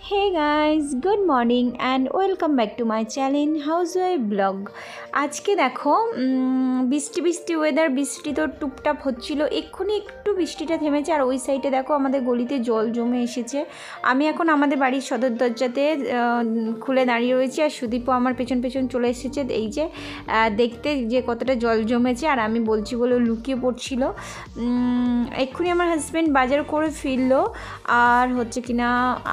Hey guys, good morning and welcome back to my channel Housewife Blog। আজকে দেখো বৃষ্টি বৃষ্টি ওয়েদার, বৃষ্টি তো টুপটাপ হচ্ছিল, এক্ষুনি একটু বৃষ্টিটা থেমেছে। আর ওই সাইডে দেখো আমাদের গলিতে জল জমে এসেছে। আমি এখন আমাদের বাড়ির সদর দরজাতে খুলে দাঁড়িয়ে রয়েছি, আর সুদীপও আমার পেছন পেছন চলে এসেছে এই যে দেখতে যে কতটা জল জমেছে। আর আমি বলছি বলে লুকিয়ে পড়ছিল। এক্ষুনি আমার হাজব্যান্ড বাজার করে ফিরলো, আর হচ্ছে কিনা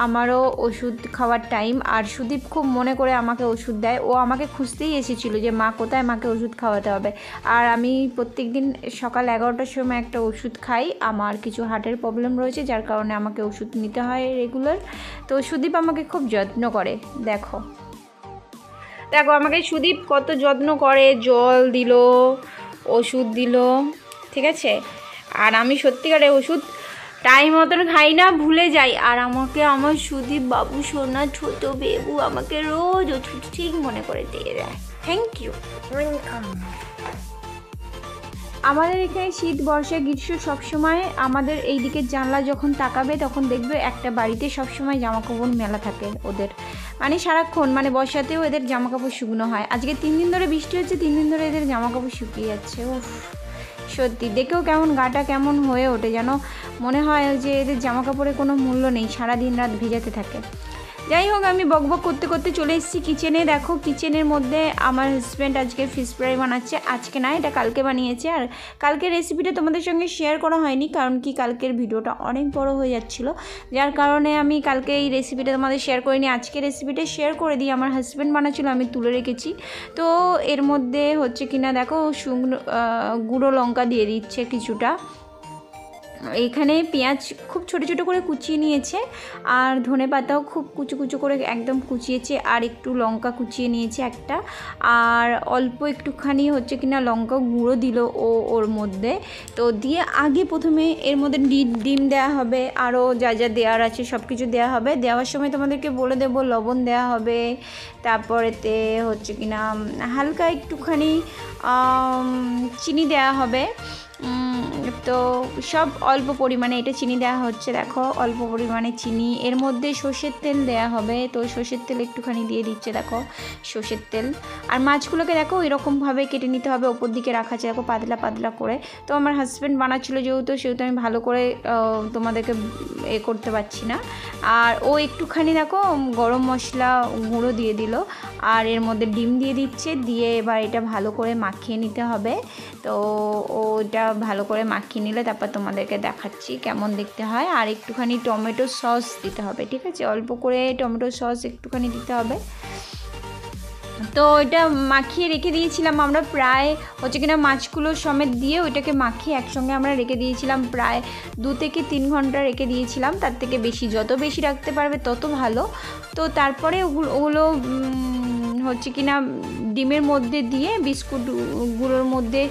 আমারও ওষুধ খাওয়ার টাইম। আর সুদীপ খুব মনে করে আমাকে ওষুধ দেয়, ও আমাকে খুঁজতেই এসেছিলো যে মা কোথায়, মাকে ওষুধ খাওয়াতে হবে। আর আমি প্রত্যেক দিন সকাল 11টার সময় একটা ওষুধ খাই, আমার কিছু হার্টের প্রবলেম রয়েছে যার কারণে আমাকে ওষুধ নিতে হয় রেগুলার। তো সুদীপ আমাকে খুব যত্ন করে, দেখো দেখো আমাকে সুদীপ কত যত্ন করে, জল দিল, ওষুধ দিল, ঠিক আছে। আর আমি সত্যিকারে ওষুধ টাইম মতন খাই না, ভুলে যাই। আর আমাকে আমার সুদীপ বাবু সোনা ছোট বেবু আমাকে রোজ ওষুধ ঠিক মনে করে দিয়ে দেয়। Thank you, welcome. আমাদের এখানে শীত বর্ষা গ্রীষ্ম সবসময় আমাদের এই দিকের জানলা যখন তাকাবে তখন দেখবে একটা বাড়িতে সবসময় জামাকাপড় মেলা থাকে ওদের, মানে সারাক্ষণ, মানে বর্ষাতেও এদের জামাকাপড় শুকনো হয়। আজকে 3 দিন ধরে বৃষ্টি হচ্ছে, 3 দিন ধরে এদের জামাকাপড় শুকিয়ে যাচ্ছে। উফ, সত্যি দেখেও কেমন গাটা কেমন হয়ে ওঠে, যেন মনে হয় যে এদের জামাকাপড়ে কোনো মূল্য নেই, সারা দিন রাত ভেজাতে থাকে। যাই হোক, আমি বকবক করতে করতে চলে এসেছি কিচেনে। দেখো কিচেনের মধ্যে আমার হাজব্যান্ড আজকে ফিশ ফ্রাই বানাচ্ছে। আজকে না, এটা কালকে বানিয়েছে। আর কালকের রেসিপিটা তোমাদের সঙ্গে শেয়ার করা হয়নি, কারণ কি কালকের ভিডিওটা অনেক বড় হয়ে যাচ্ছিলো, যার কারণে আমি কালকে এই রেসিপিটা তোমাদের শেয়ার করিনি। আজকে রেসিপিটা শেয়ার করে দিই। আমার হাজব্যান্ড বানাচ্ছিলো, আমি তুলে রেখেছি। তো এর মধ্যে হচ্ছে কিনা দেখো শুকনো গুঁড়ো লঙ্কা দিয়ে দিচ্ছে কিছুটা। এখানে পেঁয়াজ খুব ছোটো ছোটো করে কুচিয়ে নিয়েছে, আর ধনে পাতাও খুব কুচু কুচু করে একদম কুচিয়েছে, আর একটু লঙ্কা কুচিয়ে নিয়েছে একটা, আর অল্প একটুখানি হচ্ছে কিনা লঙ্কা গুঁড়ো দিল ওর মধ্যে। তো দিয়ে আগে প্রথমে এর মধ্যে ডিম দেওয়া হবে, আরও যা যা দেওয়ার আছে সব কিছু দেওয়া হবে। দেওয়ার সময় তোমাদেরকে বলে দেবো লবণ দেওয়া হবে, তারপরেতে হচ্ছে কিনা হালকা একটুখানি চিনি দেওয়া হবে। তো সব অল্প পরিমাণে এটা চিনি দেওয়া হচ্ছে, দেখো অল্প পরিমাণে চিনি। এর মধ্যে সর্ষের তেল দেওয়া হবে, তো সর্ষের তেল একটুখানি দিয়ে দিচ্ছে, দেখো সর্ষের তেল। আর মাছগুলোকে দেখো এরকমভাবে কেটে নিতে হবে, ওপর দিকে রাখা আছে দেখো পাতলা পাতলা করে। তো আমার হাজব্যান্ড বানাচ্ছিলো সেহেতু আমি ভালো করে তোমাদেরকে করতে পারছি না। আর ও একটুখানি দেখো গরম মশলা গুঁড়ো দিয়ে দিল, আর এর মধ্যে ডিম দিয়ে দিচ্ছে, দিয়ে এবার এটা ভালো করে মাখিয়ে নিতে হবে। তো ওটা ভালো করে মাখিয়ে নিলে তারপর তোমাদেরকে দেখাচ্ছি কেমন দেখতে হয়। আর একটুখানি টমেটো সস দিতে হবে, ঠিক আছে, অল্প করে টমেটো সস একটুখানি দিতে হবে। তো এটা মাখিয়ে রেখে দিয়েছিলাম আমরা প্রায় হচ্ছে কিনা মাছগুলো সমেত দিয়ে ওইটাকে মাখিয়ে একসঙ্গে আমরা রেখে দিয়েছিলাম, প্রায় 2 থেকে 3 ঘন্টা রেখে দিয়েছিলাম। তার থেকে বেশি, যত বেশি রাখতে পারবে তত ভালো। তো তারপরে ওগুলো হচ্ছে কিনা ডিমের মধ্যে দিয়ে বিস্কুট গুঁড়োর মধ্যে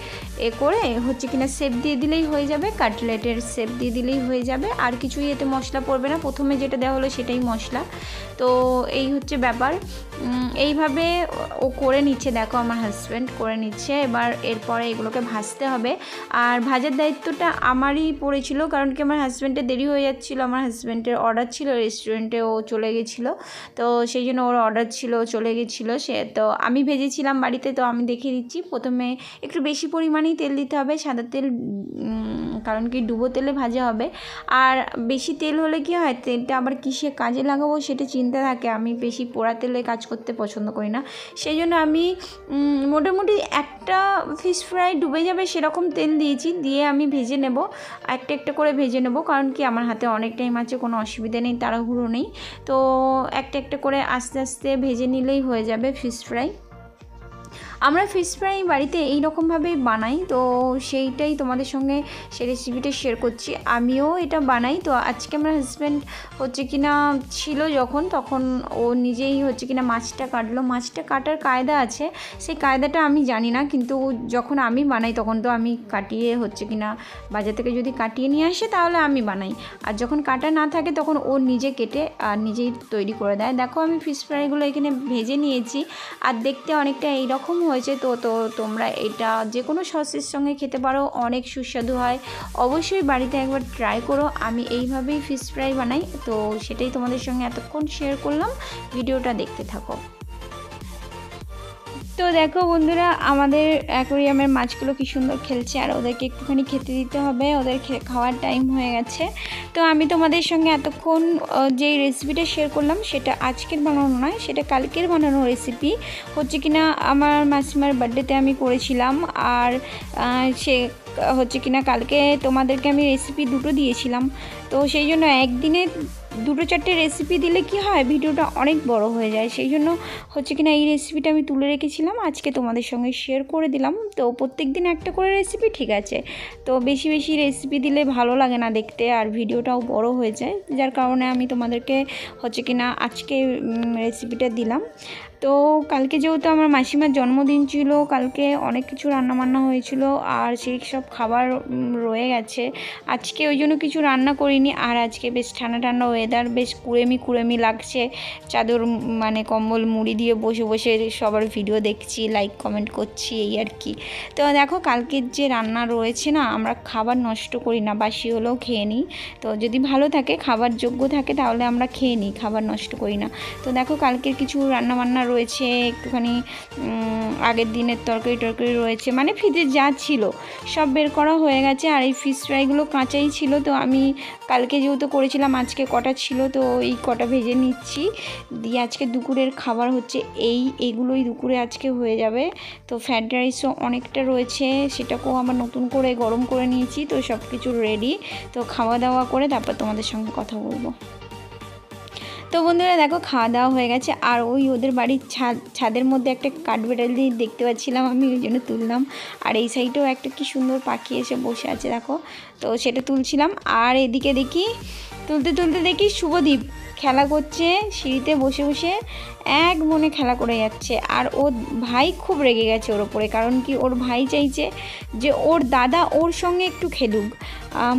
করে হচ্ছে কিনা শেপ দিয়ে দিলেই হয়ে যাবে, কাটলেটের শেপ দিয়ে দিলেই হয়ে যাবে। আর কিছুই এতে মশলা পড়বে না, প্রথমে যেটা দেওয়া হলো সেটাই মশলা। তো এই হচ্ছে ব্যাপার, এইভাবে ও করে নিচ্ছে, দেখো আমার হাজব্যান্ড করে নিচ্ছে। এবার এরপরে এগুলোকে ভাজতে হবে, আর ভাজার দায়িত্বটা আমারই পড়েছিল, কারণ কি আমার হাজব্যান্ডের দেরি হয়ে যাচ্ছিলো। আমার হাজব্যান্ডের অর্ডার ছিল রেস্টুরেন্টে, ও চলে গেছিলো, তো সেই জন্য ওর অর্ডার ছিল, চলে গেছিলো সে। তো আমি ভেজেছিলাম বাড়িতে, তো আমি দেখিয়ে দিচ্ছি। প্রথমে একটু বেশি পরিমাণেই তেল দিতে হবে, সাদা তেল, কারণ কি ডুবো তেলে ভাজা হবে। আর বেশি তেল হলে কি হয়, তেলটা আবার কিসে কাজে লাগাবো সেটা চিন্তা থাকে। আমি বেশি পোড়া তেলে কাজ করতে পছন্দ করি না, সেই জন্য আমি মোটামুটি একটা ফিশ ফ্রাই ডুবে যাবে সেরকম তেল দিয়েছি, দিয়ে আমি ভেজে নেব, একটা একটা করে ভেজে নেব। কারণ কি আমার হাতে অনেক টাইম আছে, কোনো অসুবিধা নেই, তাড়াহুড়ো নেই। তো একটা একটা করে আস্তে আস্তে ভেজে নিলেই হয়ে যাবে ফিশ ফ্রাই। আমরা ফিশ ফ্রাই বাড়িতে এই রকমভাবেই বানাই, তো সেইটাই তোমাদের সঙ্গে সেই রেসিপিটা শেয়ার করছি। আমিও এটা বানাই। তো আজকে আমার হাজব্যান্ড হচ্ছে কিনা ছিল যখন, তখন ও নিজেই হচ্ছে কিনা মাছটা কাটলো। মাছটা কাটার কায়দা আছে, সেই কায়দাটা আমি জানি না, কিন্তু যখন আমি বানাই তখন তো আমি কাটিয়ে হচ্ছে কিনা বাজার থেকে যদি কাটিয়ে নিয়ে আসে তাহলে আমি বানাই, আর যখন কাটা না থাকে তখন ও নিজে কেটে আর নিজেই তৈরি করে দেয়। দেখো আমি ফিশ ফ্রাইগুলো এখানে ভেজে নিয়েছি, আর দেখতে অনেকটা এইরকম হয়েছে। তো তোমরা এটা যে কোনো সসের সঙ্গে খেতে পারো, অনেক সুস্বাদু হয়। অবশ্যই বাড়িতে একবার ট্রাই করো। আমি এইভাবেই ফিশ ফ্রাই বানাই, তো সেটাই তোমাদের সঙ্গে এতক্ষণ শেয়ার করলাম। ভিডিওটা দেখতে থাকো। তো দেখো বন্ধুরা, আমাদের অ্যাকোরিয়ামের মাছগুলো কি সুন্দর খেলছে, আর ওদেরকে একটুখানি খেতে দিতে হবে, ওদের খাওয়ার টাইম হয়ে গেছে। তো আমি তোমাদের সঙ্গে এতক্ষণ যেই রেসিপিটা শেয়ার করলাম সেটা আজকের বানানো নয়, সেটা কালকের বানানো রেসিপি হচ্ছে কিনা আমার মাসিমার বার্থডেতে আমি করেছিলাম। আর সে হচ্ছে কিনা কালকে তোমাদেরকে আমি রেসিপি দুটো দিয়েছিলাম। তো সেই জন্য একদিনে দুটো চারটে রেসিপি দিলে কি হয়, ভিডিওটা অনেক বড় হয়ে যায়। সেই জন্য হচ্ছে কিনা এই রেসিপিটা আমি তুলে রেখেছিলাম, আজকে তোমাদের সঙ্গে শেয়ার করে দিলাম। তো প্রত্যেক দিন একটা করে রেসিপি ঠিক আছে, তো বেশি বেশি রেসিপি দিলে ভালো লাগে না দেখতে, আর ভিডিওটাও বড় হয়ে যায়, যার কারণে আমি তোমাদেরকে হচ্ছে কিনা আজকে রেসিপিটা দিলাম। তো কালকে যেহেতু আমার মাসিমার জন্মদিন ছিল, কালকে অনেক কিছু রান্নাবান্না হয়েছিল, আর সেই সব খাবার রয়ে গেছে। আজকে ওই জন্য কিছু রান্না করিনি। আর আজকে বেশ ঠান্ডা ঠান্ডা ওয়েদার, বেশ কুড়েমি লাগছে, চাদর মানে কম্বল মুড়ি দিয়ে বসে বসে সবার ভিডিও দেখছি, লাইক কমেন্ট করছি, এই আর কি। তো দেখো কালকের যে রান্না রয়েছে না, আমরা খাবার নষ্ট করি না, বাসি হলেও খেয়ে নিই। তো যদি ভালো থাকে, খাবার যোগ্য থাকে, তাহলে আমরা খেয়ে নিই, খাবার নষ্ট করি না। তো দেখো কালকের কিছু রান্নাবান্না রয়েছে, একটুখানি আগের দিনের তরকারি রয়েছে, মানে ফ্রিজে যা ছিল সব বের করা হয়ে গেছে। আর এই ফিশ ফ্রাইগুলো কাঁচাই ছিল, তো আমি কালকে যেহেতু করেছিলাম আজকে কটা ছিল, তো এই কটা ভেজে নিচ্ছি। দিয়ে আজকে দুপুরের খাবার হচ্ছে এইগুলোই দুপুরে আজকে হয়ে যাবে। তো ফ্রাইড রাইসও অনেকটা রয়েছে, সেটাকেও আবার নতুন করে গরম করে নিয়েছি। তো সব কিছু রেডি, তো খাওয়া দাওয়া করে তারপর তোমাদের সঙ্গে কথা বলবো। তো বন্ধুরা দেখো খাওয়া দাওয়া হয়ে গেছে, আর ওই ওদের বাড়ির ছাদের মধ্যে একটা কাঠবিড়ালি দেখতে পাচ্ছিলাম আমি, ওই জন্য তুললাম। আর এই সাইডেও একটা কি সুন্দর পাখি এসে বসে আছে দেখো, তো সেটা তুলছিলাম। আর এদিকে তুলতে দেখি শুভদীপ খেলা করছে সিঁড়িতে বসে বসে, এক মনে খেলা করে যাচ্ছে। আর ওর ভাই খুব রেগে গেছে ওর ওপরে, কারণ কি ওর ভাই চাইছে যে ওর দাদা ওর সঙ্গে একটু খেলুক,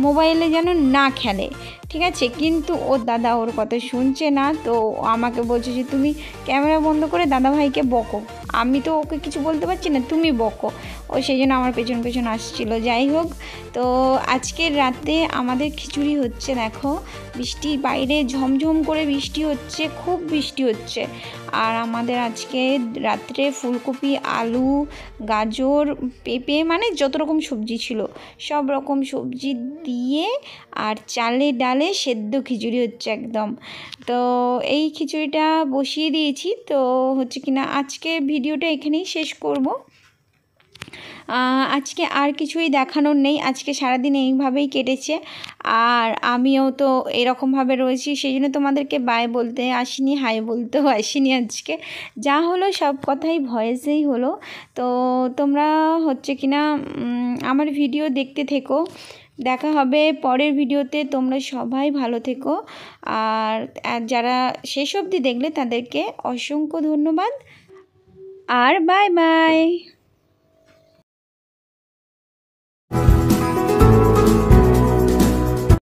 মোবাইলে যেন না খেলে, ঠিক আছে। কিন্তু ওর দাদা ওর কথা শুনছে না, তো আমাকে বলছে যে তুমি ক্যামেরা বন্ধ করে দাদা ভাইকে বকো, আমি তো ওকে কিছু বলতে পারছি না, তুমি বকো। ও সেই জন্য আমার পেছন আসছিল। যাই হোক, তো আজকের রাতে আমাদের খিচুড়ি হচ্ছে দেখো, বৃষ্টি বাইরে ঝমঝম করে বৃষ্টি হচ্ছে, খুব বৃষ্টি হচ্ছে। আর আমাদের আজকে রাত্রে ফুলকপি, আলু, গাজর, পেঁপে, মানে যত রকম সবজি ছিল সব রকম সবজি দিয়ে আর চালে ডালে সেদ্ধ খিচুড়ি হচ্ছে একদম। তো এই খিচুড়িটা বসিয়ে দিয়েছি। তো হচ্ছে কিনা আজকে ভিডিওটা এখানেই শেষ করব। আজকে আর কিছুই দেখানোর নেই, আজকে সারাদিন এইভাবেই কেটেছে। আর আমিও তো এরকমভাবে রয়েছি, সেই জন্য তোমাদেরকে বাই বলতে আসিনি, হাই বলতেও আসিনি আজকে। যা হলো সব কথাই ভয়েসেই হলো। তো তোমরা হচ্ছে কিনা আমার ভিডিও দেখতে থেকো, দেখা হবে পরের ভিডিওতে। তোমরা সবাই ভালো থেকো, আর যারা শেষ অবধি দেখলে তাদেরকে অসংখ্য ধন্যবাদ, আর বাই বাই।